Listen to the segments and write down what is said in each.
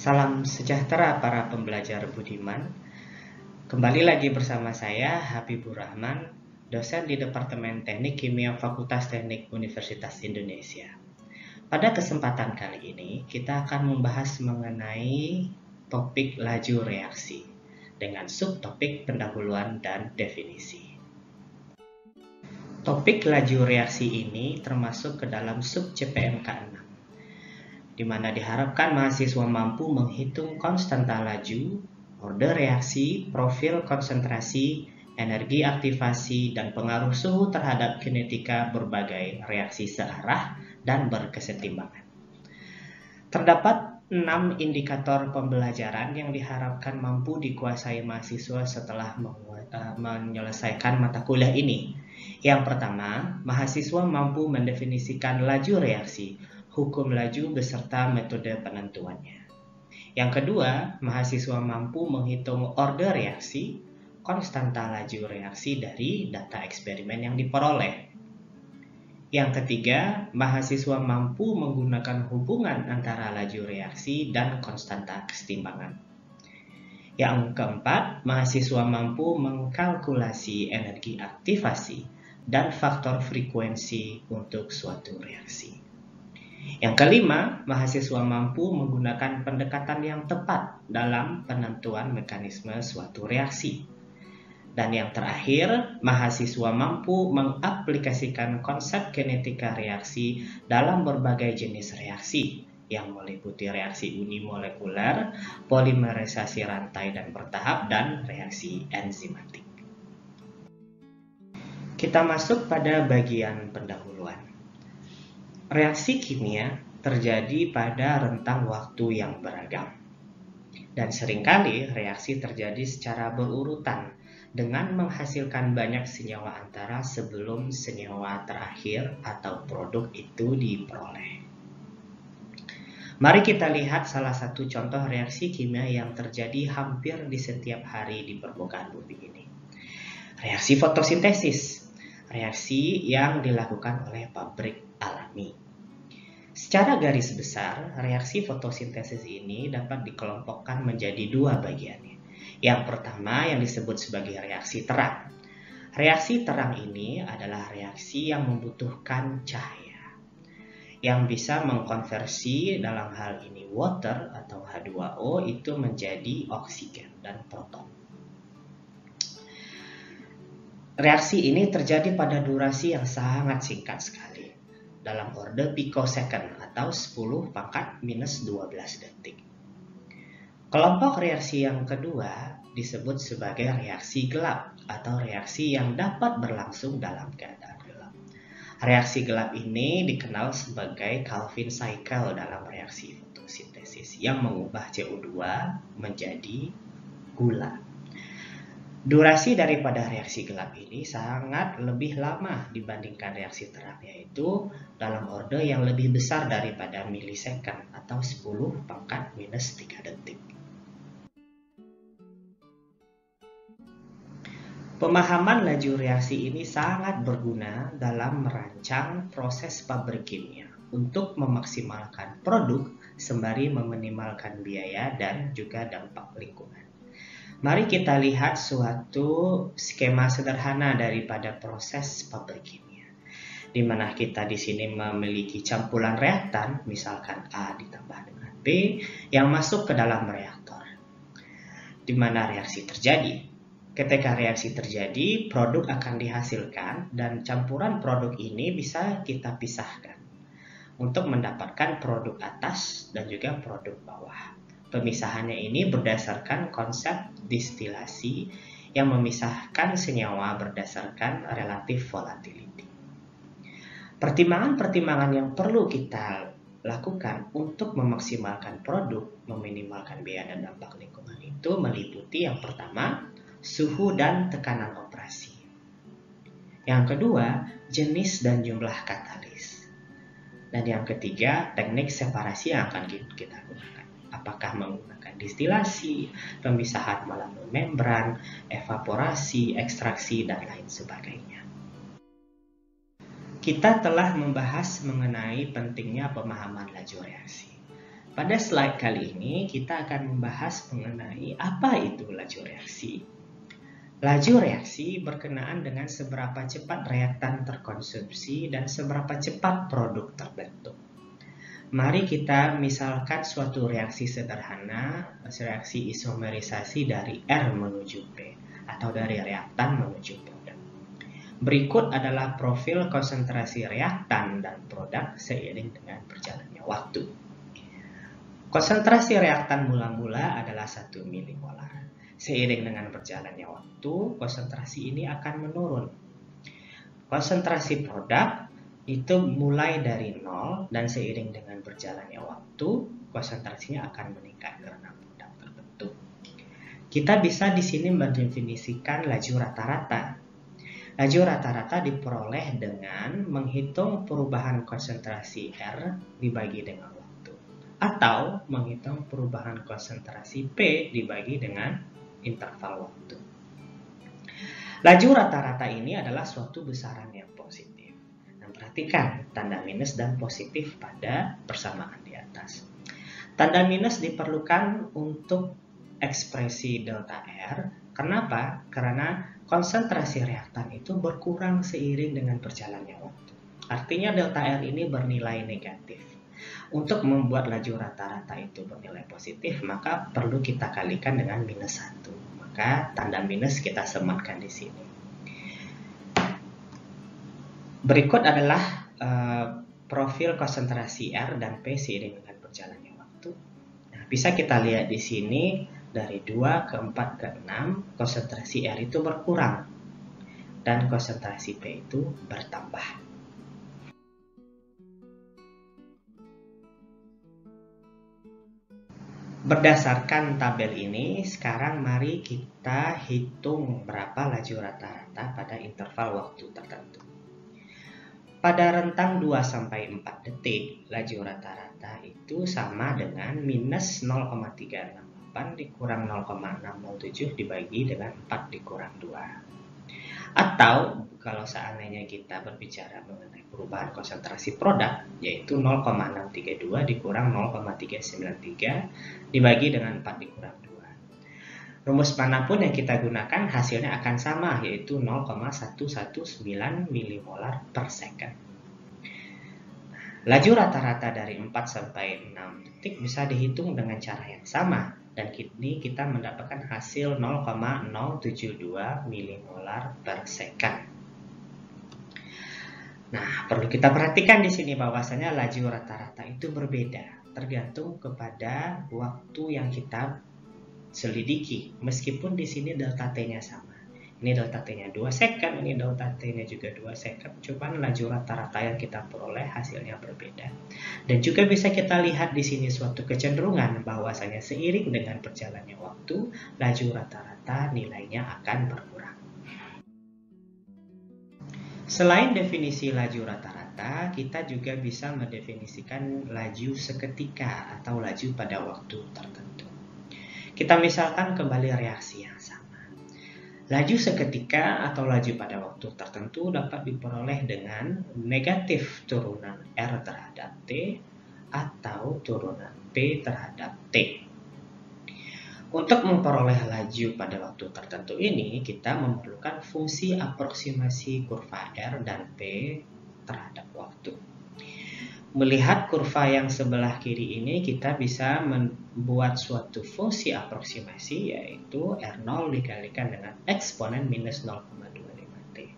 Salam sejahtera para pembelajar budiman. Kembali lagi bersama saya Habibur Rahman, dosen di Departemen Teknik Kimia Fakultas Teknik Universitas Indonesia. Pada kesempatan kali ini kita akan membahas mengenai topik laju reaksi dengan subtopik pendahuluan dan definisi. Topik laju reaksi ini termasuk ke dalam sub CPMK 6. di mana diharapkan mahasiswa mampu menghitung konstanta laju, order reaksi, profil konsentrasi, energi aktivasi, dan pengaruh suhu terhadap kinetika berbagai reaksi searah dan berkesetimbangan. Terdapat 6 indikator pembelajaran yang diharapkan mampu dikuasai mahasiswa setelah menyelesaikan mata kuliah ini. Yang pertama, mahasiswa mampu mendefinisikan laju reaksi, hukum laju beserta metode penentuannya. Yang kedua, mahasiswa mampu menghitung order reaksi, konstanta laju reaksi dari data eksperimen yang diperoleh. Yang ketiga, mahasiswa mampu menggunakan hubungan antara laju reaksi dan konstanta kesetimbangan. Yang keempat, mahasiswa mampu mengkalkulasi energi aktivasi dan faktor frekuensi untuk suatu reaksi. Yang kelima, mahasiswa mampu menggunakan pendekatan yang tepat dalam penentuan mekanisme suatu reaksi. Dan yang terakhir, mahasiswa mampu mengaplikasikan konsep kinetika reaksi dalam berbagai jenis reaksi yang meliputi reaksi unimolekuler, polimerisasi rantai dan bertahap, dan reaksi enzimatik. Kita masuk pada bagian pendahuluan. Reaksi kimia terjadi pada rentang waktu yang beragam. Dan seringkali reaksi terjadi secara berurutan dengan menghasilkan banyak senyawa antara sebelum senyawa terakhir atau produk itu diperoleh. Mari kita lihat salah satu contoh reaksi kimia yang terjadi hampir di setiap hari di permukaan bumi ini. Reaksi fotosintesis, reaksi yang dilakukan oleh pabrik alami. Secara garis besar, reaksi fotosintesis ini dapat dikelompokkan menjadi dua bagiannya. Yang pertama yang disebut sebagai reaksi terang. Reaksi terang ini adalah reaksi yang membutuhkan cahaya, yang bisa mengkonversi dalam hal ini water atau H2O itu menjadi oksigen dan proton. Reaksi ini terjadi pada durasi yang sangat singkat sekali, dalam order picosecond atau 10⁻⁻12 detik. Kelompok reaksi yang kedua disebut sebagai reaksi gelap atau reaksi yang dapat berlangsung dalam keadaan gelap. Reaksi gelap ini dikenal sebagai Calvin cycle dalam reaksi fotosintesis yang mengubah CO2 menjadi gula. Durasi daripada reaksi gelap ini sangat lebih lama dibandingkan reaksi terang, yaitu dalam order yang lebih besar daripada milisecond atau 10⁻⁻3 detik. Pemahaman laju reaksi ini sangat berguna dalam merancang proses pabrik kimia untuk memaksimalkan produk sembari meminimalkan biaya dan juga dampak lingkungan. Mari kita lihat suatu skema sederhana daripada proses pabrik kimia, di mana kita di sini memiliki campuran reaktan, misalkan A ditambah dengan B, yang masuk ke dalam reaktor, di mana reaksi terjadi. Ketika reaksi terjadi, produk akan dihasilkan dan campuran produk ini bisa kita pisahkan untuk mendapatkan produk atas dan juga produk bawah. Pemisahannya ini berdasarkan konsep distilasi yang memisahkan senyawa berdasarkan relatif volatility. Pertimbangan-pertimbangan yang perlu kita lakukan untuk memaksimalkan produk, meminimalkan biaya dan dampak lingkungan itu meliputi yang pertama, suhu dan tekanan operasi. Yang kedua, jenis dan jumlah katalis. Dan yang ketiga, teknik separasi yang akan kita gunakan. Apakah menggunakan distilasi, pemisahan melalui membran, evaporasi, ekstraksi, dan lain sebagainya. Kita telah membahas mengenai pentingnya pemahaman laju reaksi. Pada slide kali ini kita akan membahas mengenai apa itu laju reaksi. Laju reaksi berkenaan dengan seberapa cepat reaktan terkonsumsi dan seberapa cepat produk terbentuk. Mari kita misalkan suatu reaksi sederhana, reaksi isomerisasi dari R menuju P, atau dari reaktan menuju produk. Berikut adalah profil konsentrasi reaktan dan produk seiring dengan berjalannya waktu. Konsentrasi reaktan mula-mula adalah 1 milimolar. Seiring dengan berjalannya waktu, konsentrasi ini akan menurun. Konsentrasi produk itu mulai dari 0 dan seiring dengan berjalannya waktu, konsentrasinya akan meningkat karena produk terbentuk. Kita bisa di sini mendefinisikan laju rata-rata. Laju rata-rata diperoleh dengan menghitung perubahan konsentrasi R dibagi dengan waktu, atau menghitung perubahan konsentrasi P dibagi dengan interval waktu. Laju rata-rata ini adalah suatu besaran yang positif. Perhatikan tanda minus dan positif pada persamaan di atas. Tanda minus diperlukan untuk ekspresi delta R. Kenapa? Karena konsentrasi reaktan itu berkurang seiring dengan berjalannya waktu. Artinya delta R ini bernilai negatif. Untuk membuat laju rata-rata itu bernilai positif, maka perlu kita kalikan dengan minus 1. Maka tanda minus kita sematkan di sini. Berikut adalah profil konsentrasi R dan P seiring dengan berjalannya waktu. Nah, bisa kita lihat di sini dari 2 ke 4 ke 6, konsentrasi R itu berkurang dan konsentrasi P itu bertambah. Berdasarkan tabel ini, sekarang mari kita hitung berapa laju rata-rata pada interval waktu tertentu. Pada rentang 2-4 detik, laju rata-rata itu sama dengan minus 0,368 dikurang 0,607 dibagi dengan 4 dikurang 2. Atau kalau seandainya kita berbicara mengenai perubahan konsentrasi produk, yaitu 0,632 dikurang 0,393 dibagi dengan 4 dikurang 2. Rumus manapun yang kita gunakan hasilnya akan sama, yaitu 0,119 milimolar per second. Laju rata-rata dari 4 sampai 6 detik bisa dihitung dengan cara yang sama, dan kini kita mendapatkan hasil 0,072 milimolar per second. Nah, perlu kita perhatikan di sini bahwasanya laju rata-rata itu berbeda, tergantung kepada waktu yang kita selidiki, meskipun di sini delta T-nya sama. Ini delta T-nya 2 second, ini delta T-nya juga 2 second. Cuman laju rata-rata yang kita peroleh hasilnya berbeda. Dan juga bisa kita lihat di sini suatu kecenderungan bahwasanya seiring dengan berjalannya waktu, laju rata-rata nilainya akan berkurang. Selain definisi laju rata-rata, kita juga bisa mendefinisikan laju seketika atau laju pada waktu tertentu. Kita misalkan kembali reaksi yang sama. Laju seketika atau laju pada waktu tertentu dapat diperoleh dengan negatif turunan R terhadap T atau turunan P terhadap T. Untuk memperoleh laju pada waktu tertentu ini, kita memerlukan fungsi aproksimasi kurva R dan P terhadap waktu. Melihat kurva yang sebelah kiri ini, kita bisa membuat suatu fungsi aproksimasi, yaitu R0 dikalikan dengan eksponen minus 0,25T.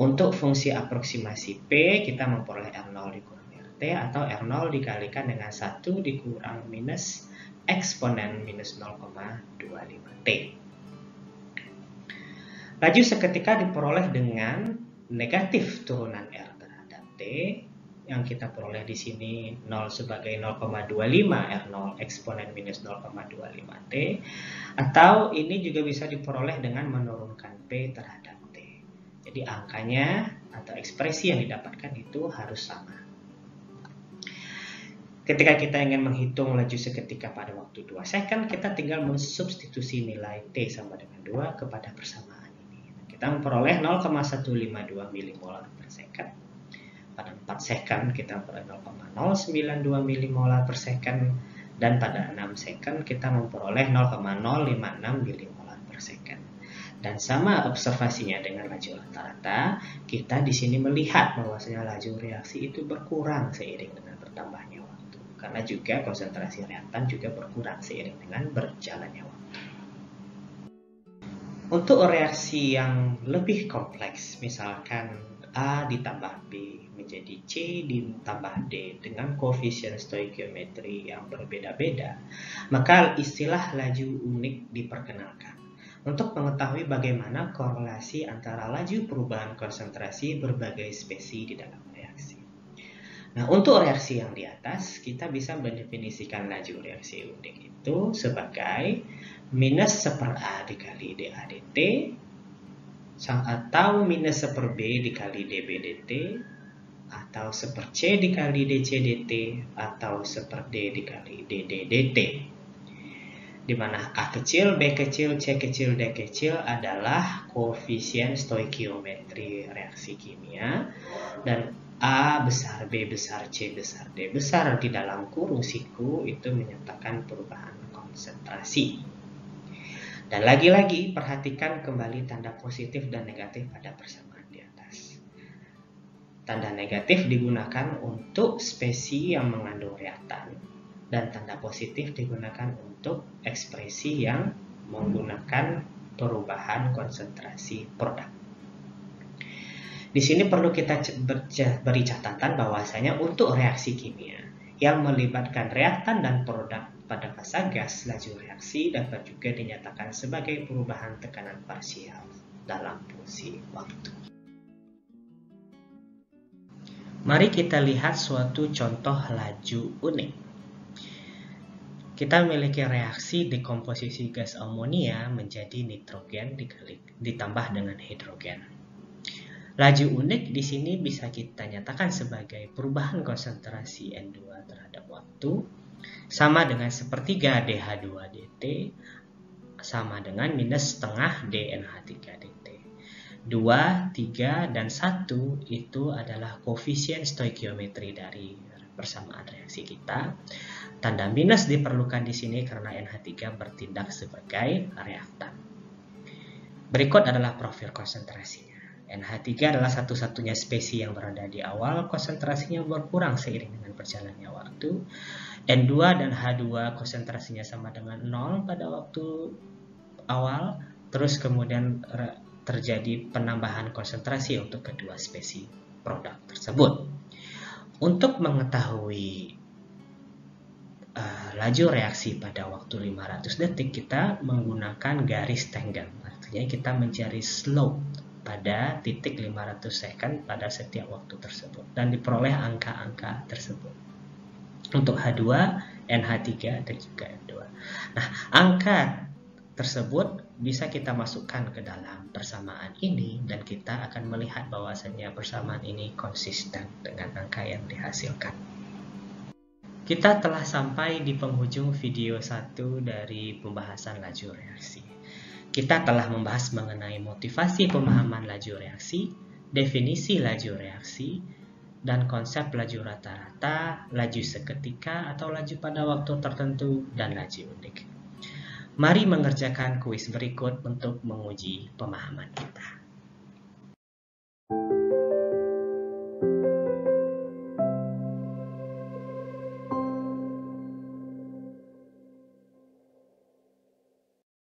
Untuk fungsi aproksimasi P, kita memperoleh R0 dikurang RT, atau R0 dikalikan dengan 1 dikurang minus eksponen minus 0,25T. Laju seketika diperoleh dengan negatif turunan R terhadap T, yang kita peroleh di sini 0 sebagai 0,25 R0 eksponen minus 0,25T, atau ini juga bisa diperoleh dengan menurunkan P terhadap T. Jadi angkanya atau ekspresi yang didapatkan itu harus sama. Ketika kita ingin menghitung laju seketika pada waktu 2 second, kita tinggal mensubstitusi nilai T sama dengan 2 kepada persamaan ini. Kita memperoleh 0,152 milimolar per second. pada 4 second kita pada 0,092 milimolar per second, dan pada 6 second kita memperoleh 0,056 milimolar per second. Dan sama observasinya dengan laju rata-rata, kita di sini melihat bahwasanya laju reaksi itu berkurang seiring dengan bertambahnya waktu. Karena juga konsentrasi reaktan juga berkurang seiring dengan berjalannya waktu. Untuk reaksi yang lebih kompleks, misalkan A ditambah B menjadi C ditambah D dengan koefisien stoikiometri yang berbeda-beda, maka istilah laju unik diperkenalkan untuk mengetahui bagaimana korelasi antara laju perubahan konsentrasi berbagai spesies di dalam reaksi. Nah, untuk reaksi yang di atas, kita bisa mendefinisikan laju reaksi unik itu sebagai minus 1 A dikali dA dt, atau minus 1 B dikali dB dt, atau 1 C dikali dC dt, atau 1 D dikali dd dt. Di mana A kecil, B kecil, C kecil, D kecil adalah koefisien stoikiometri reaksi kimia, dan A besar, B besar, C besar, D besar di dalam kurung siku itu menyatakan perubahan konsentrasi. Dan lagi-lagi perhatikan kembali tanda positif dan negatif pada persamaan di atas. Tanda negatif digunakan untuk spesies yang mengandung reaktan, dan tanda positif digunakan untuk ekspresi yang menggunakan perubahan konsentrasi produk. Di sini perlu kita beri catatan bahwasanya untuk reaksi kimia yang melibatkan reaktan dan produk pada fase gas, laju reaksi dapat juga dinyatakan sebagai perubahan tekanan parsial dalam fungsi waktu. Mari kita lihat suatu contoh laju unik. Kita memiliki reaksi dekomposisi gas amonia menjadi nitrogen ditambah dengan hidrogen. Laju unik di sini bisa kita nyatakan sebagai perubahan konsentrasi N2 terhadap waktu sama dengan sepertiga DH2 dt sama dengan minus setengah DNH3 dt. 2, 3, dan 1 itu adalah koefisien stoikiometri dari persamaan reaksi kita. Tanda minus diperlukan di sini karena NH3 bertindak sebagai reaktan. Berikut adalah profil konsentrasinya. NH3 adalah satu-satunya spesies yang berada di awal, konsentrasinya berkurang seiring dengan berjalannya waktu. N2 dan H2 konsentrasinya sama dengan 0 pada waktu awal, terus kemudian terjadi penambahan konsentrasi untuk kedua spesies produk tersebut. Untuk mengetahui laju reaksi pada waktu 500 detik, kita menggunakan garis tangent. Artinya kita mencari slope pada titik 500 second pada setiap waktu tersebut dan diperoleh angka-angka tersebut. Untuk H2, NH3, dan juga N2. Nah, angka tersebut bisa kita masukkan ke dalam persamaan ini dan kita akan melihat bahwasannya persamaan ini konsisten dengan angka yang dihasilkan. Kita telah sampai di penghujung video 1 dari pembahasan laju reaksi. Kita telah membahas mengenai motivasi pemahaman laju reaksi, definisi laju reaksi, dan konsep laju rata-rata, laju seketika atau laju pada waktu tertentu, dan laju unik. Mari mengerjakan kuis berikut untuk menguji pemahaman kita.